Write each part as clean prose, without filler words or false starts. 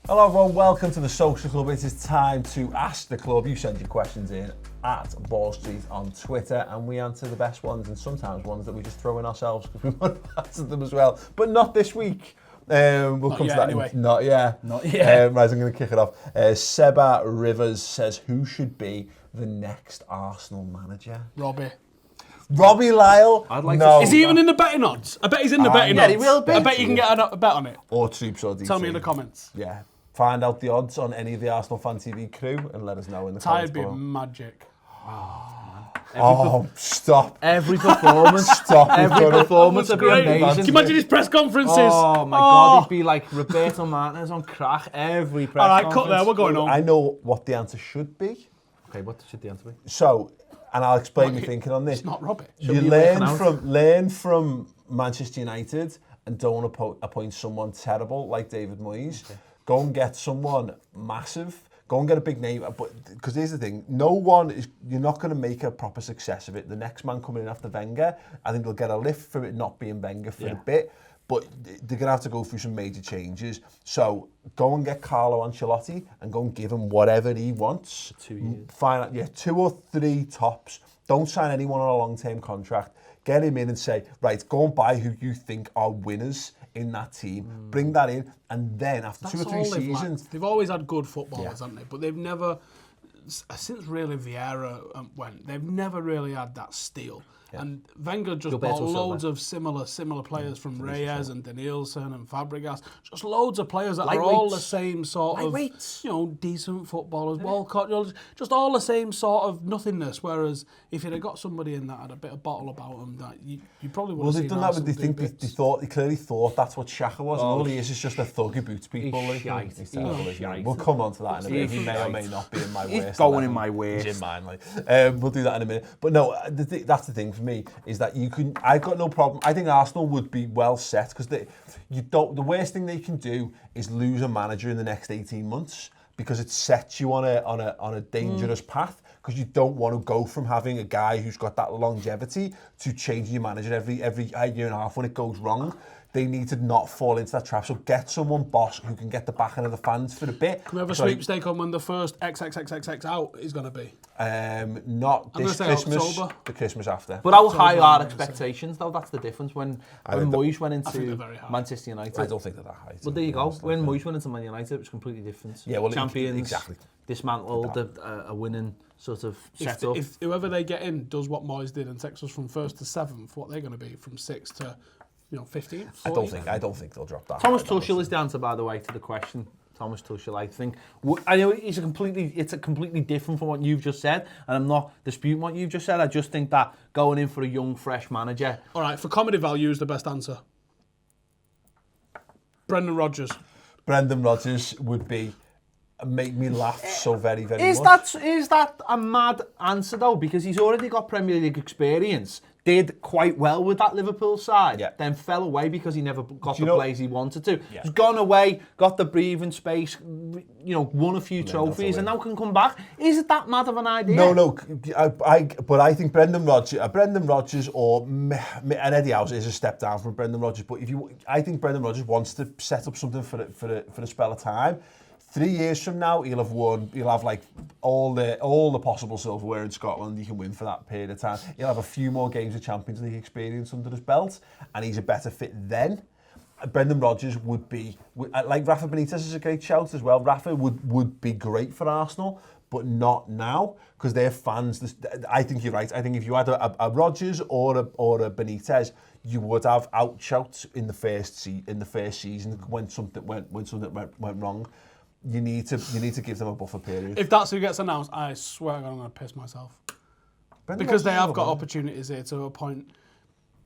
Hello everyone, welcome to the Social Club. It is time to ask the club. You send your questions in at Ball Street on Twitter and we answer the best ones and sometimes ones that we just throw in ourselves because we want to answer them as well. But not this week. We'll not come yet, to that. Anyway. Not yet. Not yet. Right, I'm going to kick it off. Seba Rivers says, who should be the next Arsenal manager? Robbie Lyle? I'd like no. to Is he even in the betting odds? I bet he's in the betting odds. Yeah, he will be. I bet you can get a bet on it. Or Troops or DT. Tell me in the comments. Yeah. Find out the odds on any of the Arsenal Fan TV crew and let us know in the comments Tired being below. magic. Stop. Every performance. Stop. Every performance would be Great. amazing. Can you imagine his press conferences? Oh my God, he'd be like Roberto Martinez on crack every press All right, conference. cut there. We're going on. I know what the answer should be. Okay, what should the answer be? So, and I'll explain my thinking on this. It's not Robbie. You learn from Manchester United and don't appoint someone terrible like David Moyes. Okay. Go and get someone massive. Go and get a big name. Because here's the thing, you're not going to make a proper success of it. The next man coming in after Wenger, I think they'll get a lift from it not being Wenger for a bit. But they're going to have to go through some major changes. So go and get Carlo Ancelotti and go and give him whatever he wants. 2 years. Find out, 2 or 3 tops. Don't sign anyone on a long-term contract. Get him in and say, right, go and buy who you think are winners in that team. Bring that in, and then after That's 2 or 3 seasons... They've always had good footballers, haven't they? But they've never, since really Vieira went, they've never really had that steel. Yeah. And Wenger just bought loads of similar players from Reyes and Danielson and Fabregas. Just loads of players that are all the same sort of, decent footballers. Walcott, just all the same sort of nothingness. Whereas if you'd have got somebody in that had a bit of bottle about them, that you probably would have seen. Well, they've done that, but they clearly thought that's what Xhaka was. And all he is just a thug who boots people. He's terrible. We'll come on to that in a minute. He may or may not be in my worst. He's going in my worst. In mine, we'll do that in a minute. But no, that's the thing for me, is that I've got no problem. I think Arsenal would be well set because the worst thing they can do is lose a manager in the next 18 months because it sets you on a dangerous path, because you don't want to go from having a guy who's got that longevity to changing your manager every year and a half when it goes wrong. They need to not fall into that trap. So get someone boss who can get the backing of the fans for a bit. Can we have a sweepstake on when the first XXXXX out is going to be? Not this Christmas, October. the Christmas after. But how high are expectations, though? That's the difference. When Moyes went into Manchester United. I don't think they're that high. Well, there you go. When Moyes went into Man United, it was completely different. Yeah, well, champions, exactly. Dismantled a winning sort of setup. If whoever they get in does what Moyes did and takes us from 1st to 7th, what they're going to be from 6th to 15th. I don't think they'll drop that. Thomas Tuchel is the answer, by the way, to the question. Thomas Tuchel, I think. I know it's a completely different from what you've just said, and I'm not disputing what you've just said. I just think that going in for a young, fresh manager. All right, for comedy value is the best answer. Brendan Rodgers. Brendan Rodgers would make me laugh so very, very much. Is that a mad answer, though? Because he's already got Premier League experience. Did quite well with that Liverpool side, then fell away because he never got the plays he wanted to. Yeah. He's gone away, got the breathing space, won a few trophies, and now can come back. Is it that mad of an idea? No. But I think Brendan Rodgers and Eddie Howe is a step down from Brendan Rodgers. But I think Brendan Rodgers wants to set up something for a spell of time. 3 years from now, he'll have like all the possible silverware in Scotland he can win for that period of time. He'll have a few more games of Champions League experience under his belt, and he's a better fit then. Brendan Rodgers would be, like Rafa Benitez is a great shout as well. Rafa would be great for Arsenal, but not now, because their fans. I think you're right. I think if you had a Rodgers or a Benitez, you would have outshouts in the first season when something went wrong. You need to give them a buffer period. If that's who gets announced, I swear I'm going to piss myself. Because they have got opportunities here to appoint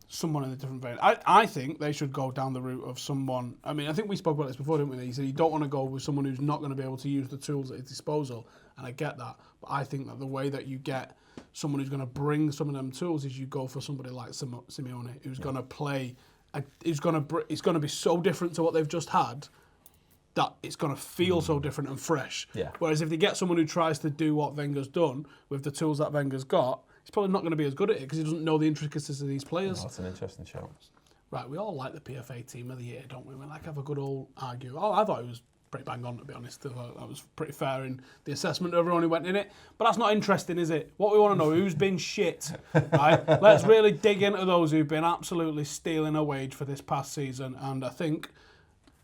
someone in a different vein. I think they should go down the route of someone. I mean, I think we spoke about this before, didn't we? He said you don't want to go with someone who's not going to be able to use the tools at his disposal, and I get that. But I think that the way that you get someone who's going to bring some of them tools is you go for somebody like Simeone, who's going to play. It's going to be so different to what they've just had, that it's going to feel so different and fresh. Yeah. Whereas if they get someone who tries to do what Wenger's done with the tools that Wenger's got, he's probably not going to be as good at it because he doesn't know the intricacies of these players. Oh, that's an interesting show. Right, we all like the PFA Team of the Year, don't we? We like have a good old argue. Oh, I thought it was pretty bang on, to be honest. I thought that was pretty fair in the assessment of everyone who went in it. But that's not interesting, is it? What we want to know, who's been shit, right? Let's really dig into those who've been absolutely stealing a wage for this past season. And I think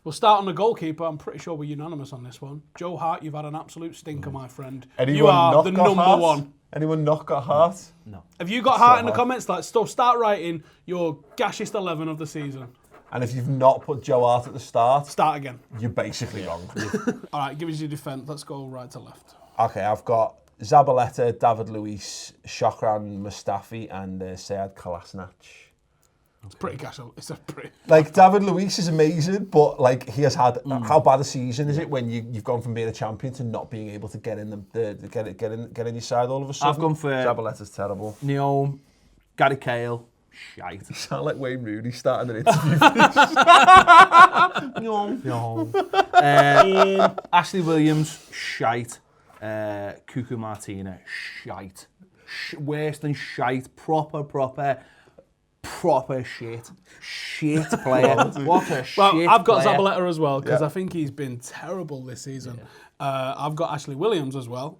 we'll start on the goalkeeper. I'm pretty sure we're unanimous on this one. Joe Hart, you've had an absolute stinker, my friend. Anyone you are the number Hart? one. Anyone not got Hart? No. Have you got Hart in the comments? Start writing your gashest 11 of the season. And if you've not put Joe Hart at the start, start again. You're basically wrong. All right, give us your defence. Let's go right to left. Okay, I've got Zabaleta, David Luiz, Shokran Mustafi, and Sead Kolasinac. It's pretty casual. It's a pretty... Like, David Luiz is amazing, but, like, he has had... How bad a season is it when you've gone from being a champion to not being able to get in get in your side all of a sudden? I've gone for... Zabaleta's terrible. Neom, Gary Cahill, shite. You sound like Wayne Rooney starting an interview. Ashley Williams, shite. Cuckoo Martina, shite. Worse than shite. Proper shit. Shit player. What a shit player. I've got Zabaleta as well, because I think he's been terrible this season. I've got Ashley Williams as well,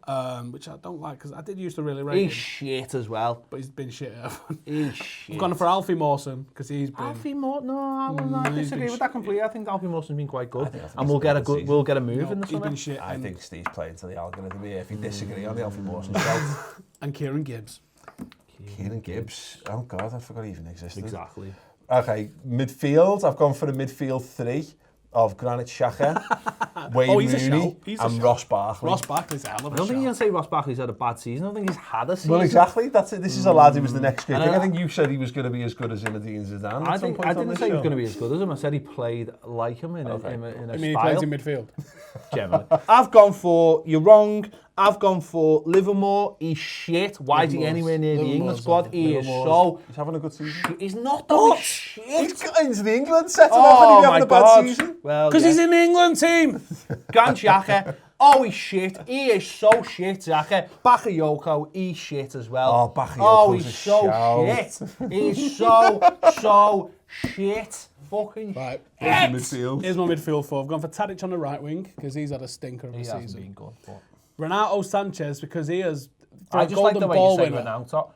which I don't like, because I did used to really rate him. He's shit as well. But he's been shit. He's shit. I've gone for Alfie Mawson, because he's been... Alfie Mawson? No, I disagree with that completely. I think Alfie Mawson's been quite good. And we'll get a move in the summer. He's been shit. I think Steve's playing to the algorithm here. If you disagree on the Alfie Mawson shout. And Kieran Gibbs. Kieran Gibbs. Oh, God, I forgot he even existed. Exactly. Okay, midfield. I've gone for the midfield three of Granit Xhaka, Wayne Rooney, and Ross Barkley. Ross Barkley's a hell of a I don't think you can say Ross Barkley's had a bad season. I don't think he's had a season. Well, exactly. That's it. This is a lad who was the next great thing. I think you said he was going to be as good as Zinedine Zidane. I didn't say he was going to be as good as him. I said he played like him in a I mean, style. he plays in midfield. Generally. I've gone for, you're wrong, I've gone for Livermore. He's shit. Why is he anywhere near the England squad? He is so... He's having a good season. He's not though. Shit. He's got into the England set up and he's having a bad season. Well, because he's in the England team. Granit Xhaka. Oh, he's shit. He is so shit, Xhaka. Bakayoko, he's shit as well. Oh, Bakayoko's he's so shit. He's so shit. Fucking right. Here's my midfield four. I've gone for Tadic on the right wing, because he's had a stinker of a season. Been good, but... Renato Sanchez, because he has... I just like the way you say Renato.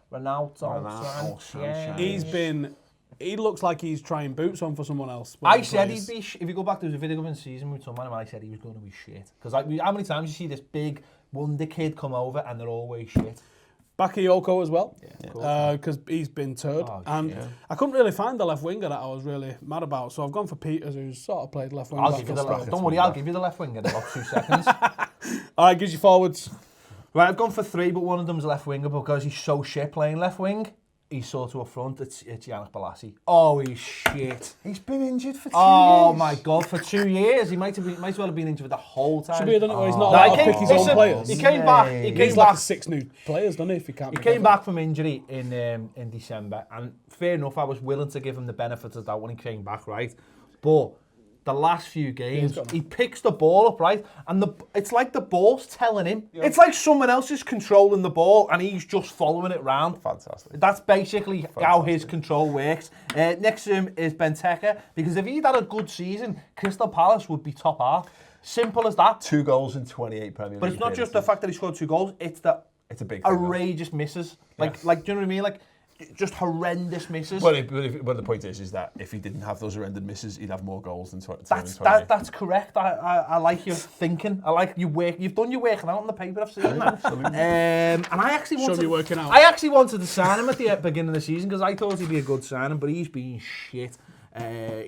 He looks like he's trying boots on for someone else. I said he'd be... If you go back, there was a video of him in season with someone, and I said he was going to be shit. Because how many times you see this big wonder kid come over and they're always shit? Bakayoko as well, because he's been turd. I couldn't really find the left winger that I was really mad about, so I've gone for Peters, who's sort of played left winger. Don't worry, I'll give you the left winger in about 2 seconds. All right, gives you forwards. Right, I've gone for 3, but one of them's a left winger because he's so shit playing left wing. He's sort of up front. It's Yannick Bolasie. Oh, he's shit. He's been injured for 2 years. Oh my God, for 2 years. He might well have been injured the whole time. Should be done it where he's not allowed to pick his own players. He came back. He came back back 6 new players, doesn't he? If he can't. He came back from injury in December, and fair enough, I was willing to give him the benefit of that when he came back, right? But the last few games, he picks the ball up, right? And it's like the ball's telling him. Yeah. It's like someone else is controlling the ball and he's just following it round. Fantastic. That's basically how his control works. Next to him is Benteke, because if he'd had a good season, Crystal Palace would be top half. Simple as that. 2 goals in 28 Premier League. But it's not just the fact that he scored 2 goals, it's a big outrageous misses. Like, do you know what I mean? Like, just horrendous misses. Well, the point is that if he didn't have those horrendous misses, he'd have more goals than 20. That's correct. I like your thinking. I like your work. You've done your working out on the paper. I've seen that. And I actually wanted to sign him at the beginning of the season because I thought he'd be a good signing, but he's been shit.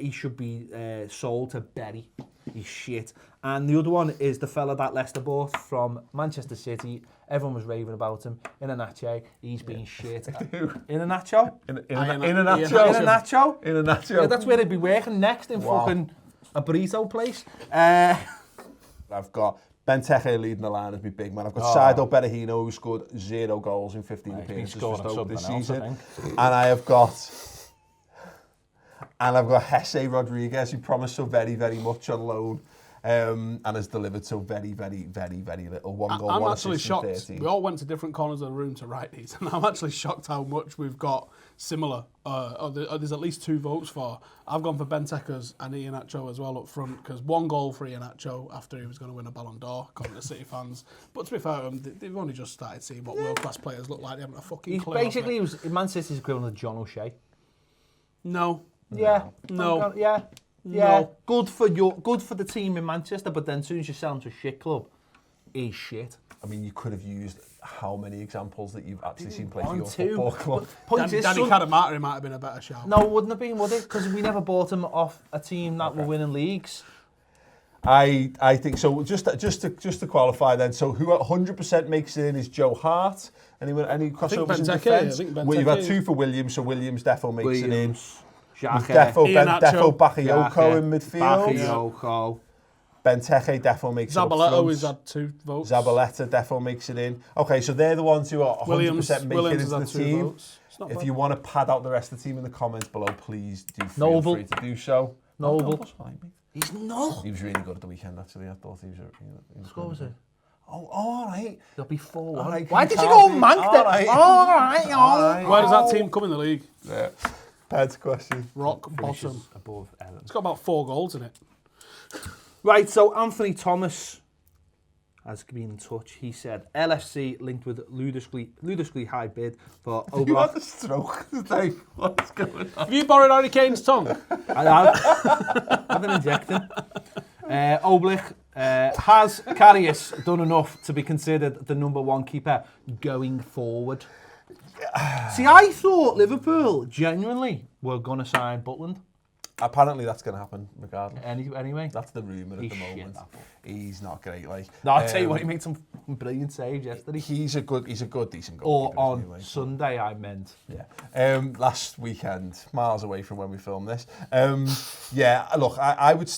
He should be sold to Berry. He's shit. And the other one is the fella that Leicester bought from Manchester City. Everyone was raving about him. Iheanacho. He's been shit. Iheanacho? Iheanacho? Yeah, that's where he'd be working next in fucking a burrito place. I've got Benteke leading the line as my big man. I've got Saido Berahino, who scored 0 goals in 15 appearances for Stoke this season. And I've got Jesse Rodriguez, who promised so very, very much on loan and has delivered so very, very, very, very little. One goal, I'm one actually assist shocked. in 13. We all went to different corners of the room to write these, and I'm actually shocked how much we've got similar. There's at least 2 votes for. I've gone for Benteke's and Iheanacho as well up front, because 1 goal for Iheanacho after he was going to win a Ballon d'Or, according to City fans. But to be fair, they've only just started seeing what world-class players look like. They haven't a fucking clue. Basically, he was Man City's equivalent of John O'Shea. No. Yeah. No. Yeah. No. Good for the team in Manchester, but then as soon as you sell him to a shit club, he's shit. I mean, you could have used how many examples that you've actually seen play for 1, your 2. football club. Danny Cadamarteri might have been a better shout. No, it wouldn't have been, would it? Because we never bought him off a team that were winning leagues. I think so. Just to qualify then. So who 100% makes it in is Joe Hart. Any crossovers in defence? Well, you've had 2 for Williams, so Williams defo makes it in. Defo Bakayoko in midfield. Bakayoko. Benteke defo makes it up front. Zabaleta always had 2 votes. Zabaleta defo makes it in. Okay, so they're the ones who are 100% making it into the team. If you want to pad out the rest of the team in the comments below, please do feel free to do so. Noble. He's not. He was really good at the weekend, actually. I thought he was What was it? Oh, all right. There'll be 4-1. Right, why did you go mank there? All right. Where does that team come in the league? Yeah. Ped's question. Rock bottom. Above Everton. It's got about 4 goals in it. Right, so Anthony Thomas has been in touch. He said LFC linked with ludicrously high bid for Oblak. You had a stroke today. What's going on? Have you borrowed Harry Kane's tongue? I have. I've been injecting. Oblak, has Karius done enough to be considered the #1 keeper going forward? See, I thought Liverpool genuinely were going to sign Butland. Apparently that's going to happen regardless. Anyway. That's the rumour at the moment. He's not great. No, I'll tell you what, he made some brilliant saves yesterday. He's a good, decent Or goalkeeper. on anyway, Sunday, I meant. Yeah. Last weekend, miles away from when we filmed this. Yeah, look, I would...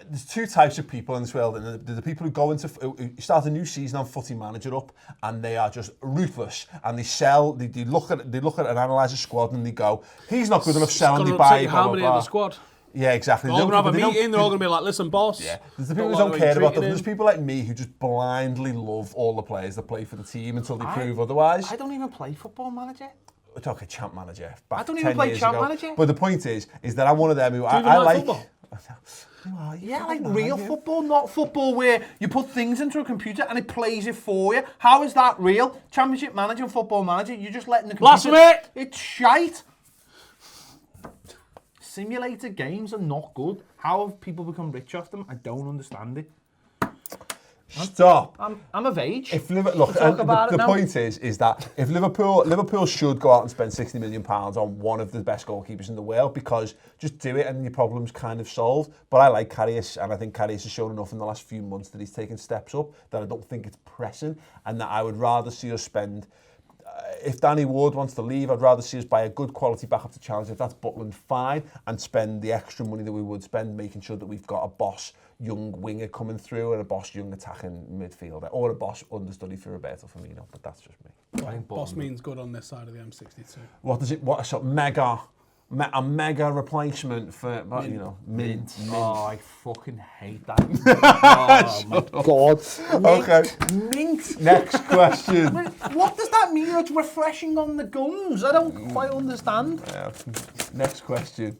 There's 2 types of people in this world, and the people who start a new season on Footy Manager up, and they are just ruthless, and they look at and analyse a squad, and they go, he's not good enough selling, they buy, how many in the squad? Yeah, exactly. They're all going to have a meeting, they're all going to be like, listen, boss. Yeah, there's the people who don't care about them. There's people like me who just blindly love all the players that play for the team until they prove otherwise. I don't even play Football Manager. It's okay, Champ Manager. I don't even play Champ Manager. But the point is that I'm one of them who I like football? Yeah, like real football, not football where you put things into a computer and it plays it for you. How is that real? Championship Manager and Football Manager, you're just letting the computer... Blasphemy! It's shite. Simulated games are not good. How have people become rich off them? I don't understand it. Stop. I'm of age. If look, the point is that if Liverpool should go out and spend £60 million on one of the best goalkeepers in the world, because just do it and your problem's kind of solved. But I like Karius, and I think Karius has shown enough in the last few months that he's taken steps up that I don't think it's pressing, and that I would rather see us spend. If Danny Ward wants to leave, I'd rather see us buy a good quality backup to challenge. If that's Butland, fine, and spend the extra money that we would spend making sure that we've got a boss young winger coming through and a boss young attacking midfielder, or a boss understudy for Roberto Firmino. But that's just me. I think boss means good on this side of the M62. What does it? What a sort of a mega replacement for mint. Oh, I fucking hate that. Oh my god. Okay. Mint. Next question. What does that mean? It's refreshing on the gums. I don't quite understand. Next question.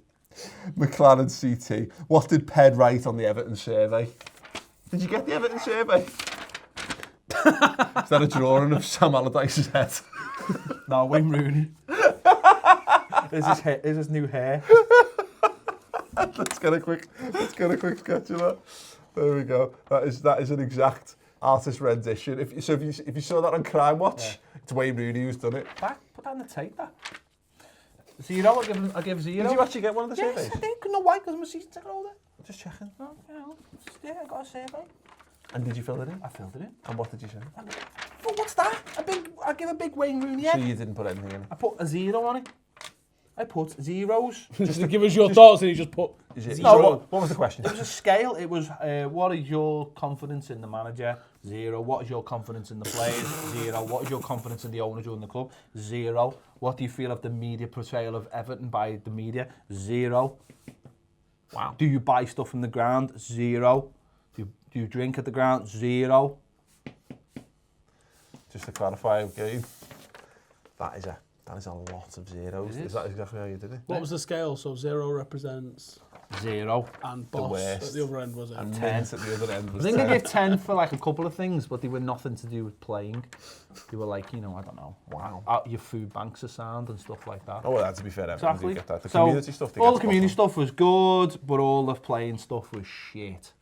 McLaren CT. What did Ped write on the Everton survey? Did you get the Everton survey? Is that a drawing of Sam Allardyce's head? No, Wayne Rooney. Is his new hair. Let's get a quick sketch of that. There we go. That is an exact artist rendition. If you saw that on Crime Watch, it's Wayne Rooney who's done it. Put that on the tape, that. Zero, I give 0. Did you actually get one of the surveys? Yes, I did. No, why? Because my season ticket holder. Just checking. No, yeah, I got a survey. And did you fill it in? I filled it in. And what did you say? Well, what's that? I give a big Wayne Rooney head. So you didn't put anything in it? I put a 0 on it. I put zeros. Just to give us your thoughts, and you just put 0. No, what was the question? It was a scale. It was, what is your confidence in the manager? 0. What is your confidence in the players? 0. What is your confidence in the owners who own the club? 0. What do you feel of the media portrayal of Everton by the media? 0. Wow. Do you buy stuff from the ground? 0. Do you drink at the ground? 0. Just to clarify, okay, that is a lot of zeros. Is that exactly how you did it? What was the scale? So 0 represents 0. And boss at the other end was it? And 10 at the other end was 10. I think 10. I gave 10 for like a couple of things, but they were nothing to do with playing. They were like, I don't know. Wow. Your food banks are sound and stuff like that. Oh, well, to be fair, exactly. Get that. The community stuff. All the community stuff was good, but all the playing stuff was shit.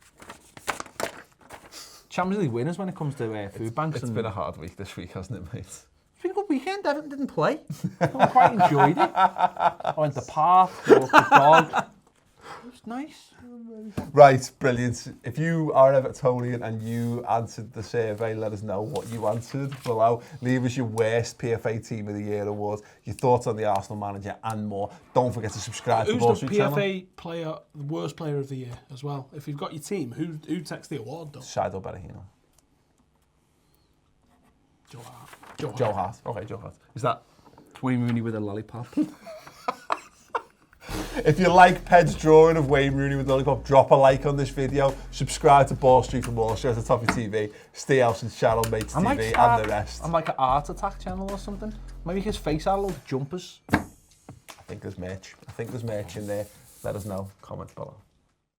Champions League winners when it comes to food banks. It's been a hard week this week, hasn't it, mate? It's been a good weekend. Everton didn't play. I quite enjoyed it. I went to the park, walked the dog. It was nice. Right, brilliant. If you are an Evertonian and you answered the survey, let us know what you answered below. Leave us your worst PFA Team of the Year award, your thoughts on the Arsenal manager and more. Don't forget to subscribe to the Ball Street channel. Who's the PFA player, the worst player of the year as well? If you've got your team, who takes the award though? Shido Berahino. Joe Hart. Okay, Joe Hart. Is that Wayne Rooney with a lollipop? If you like Ped's drawing of Wayne Rooney with the lollipop, drop a like on this video. Subscribe to Ball Street for more shows at the top of your TV. Stay Elson's channel, Mates TV, and the rest. I'm like an Art Attack channel or something. Maybe his face had a load of jumpers. I think there's merch in there. Let us know. Comment below.